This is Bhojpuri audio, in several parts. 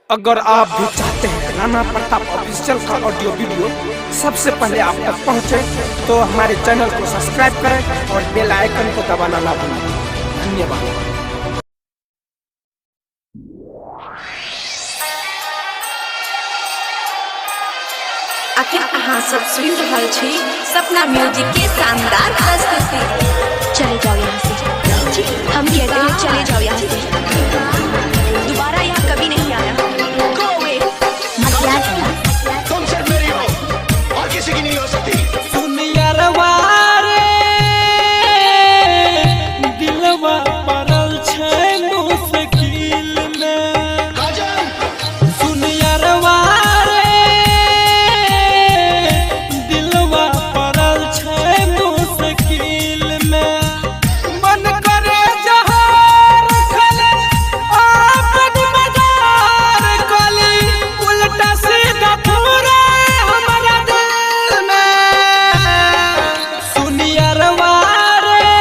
अगर आप भी चाहते हैं राणा प्रताप ऑफिशियल का ऑडियो वीडियो सबसे पहले आप तक पहुंचे, तो हमारे चैनल को सब्सक्राइब करें और बेल आइकन को दबाना ना भूलें। धन्यवाद। आखिर अहाँ सब सुन रहल छी सपना म्यूजिक के शानदार प्रस्तुति। चले जाओ यहाँ से, हम कहते हैं चले जाओ यहाँ से, दोबारा यहाँ कभी नहीं आना। Go away। तुम सिर्फ मेरी हो और किसी की नहीं हो सकती। सुन यारवा रे, दिलवा पड़ल छै मुश्किल में। सुन यारवा रे, दिलवा पड़ल छै मुश्किल में। मन करे जहार खले आपन मजार कली, उल्टा सीधा पूरा हमारा दिल में। सुन यारवा रे,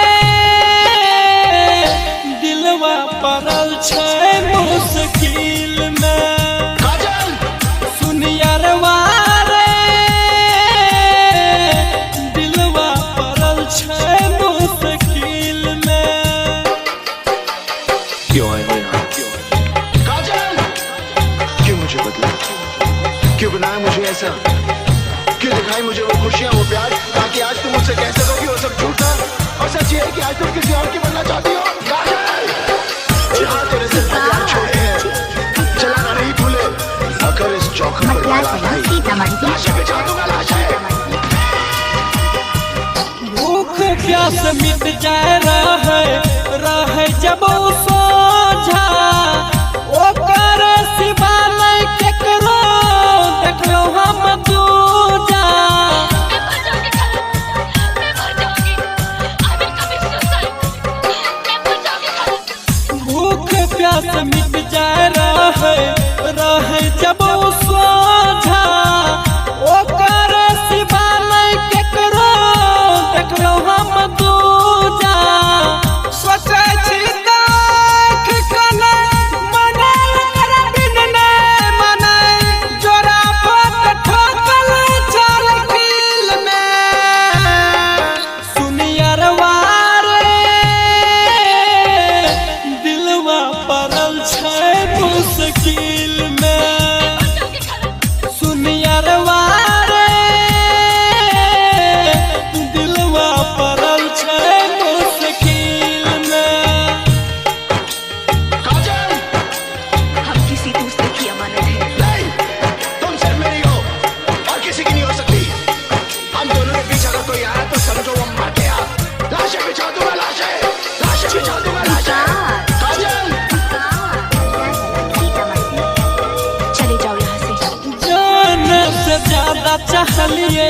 दिलवा पड़ल छै मुश्किल में। सुन यारवा रे, दिलवा पड़ल छै मुश्किल में। क्यों आए हो यहाँ? काजल, क्यों मुझे बदला? क्यों बनाया मुझे ऐसा? क्यों दिखाई मुझे वो खुशियाँ, वो प्यार, ताकि आज तुम मुझसे कह सको कि वो सब झूठ था और सच ये है कि आज तुम किसी और की बनना चाहती हो। काजल, जहाँ तेरे सिर्फ हथियार छोटे हैं, चलाना नहीं भूले। अगर इस चौखट पर लाशें बिछा दूंगा, लाशें। भूख प्यास मिट जाए रहे जब वो सोझा, ओकर सिवा नहीं केकरो देखलो हम दूजा। भूख प्यास मिट जाए रहे जब वो सोझा, ओकर सिवा नहीं केकरो देखलो हम दूजा। सोचे छी देख कने मनाई कर बिन नहीं मनाई, जोरा पट ठोकल चल किल में। सुन यारवा रे, दिलवा पड़ल छै मुश्किल में। सुन यारवा रे, दिलवा पड़ल छै मुश्किल में। काजल, हम किसी दूसरे की अमानत है। नहीं, तुम सिर्फ मेरी हो और किसी की नहीं हो सकती। हम दोनों के बीच अगर कोई आया तो समझो वो मर गया। लाशें बिछा दूंगा, लाशें, लाशें बिछा दूंगा, लाशें। काजल, चले जाओ यहाँ से। जान से ज्यादा चाहलिए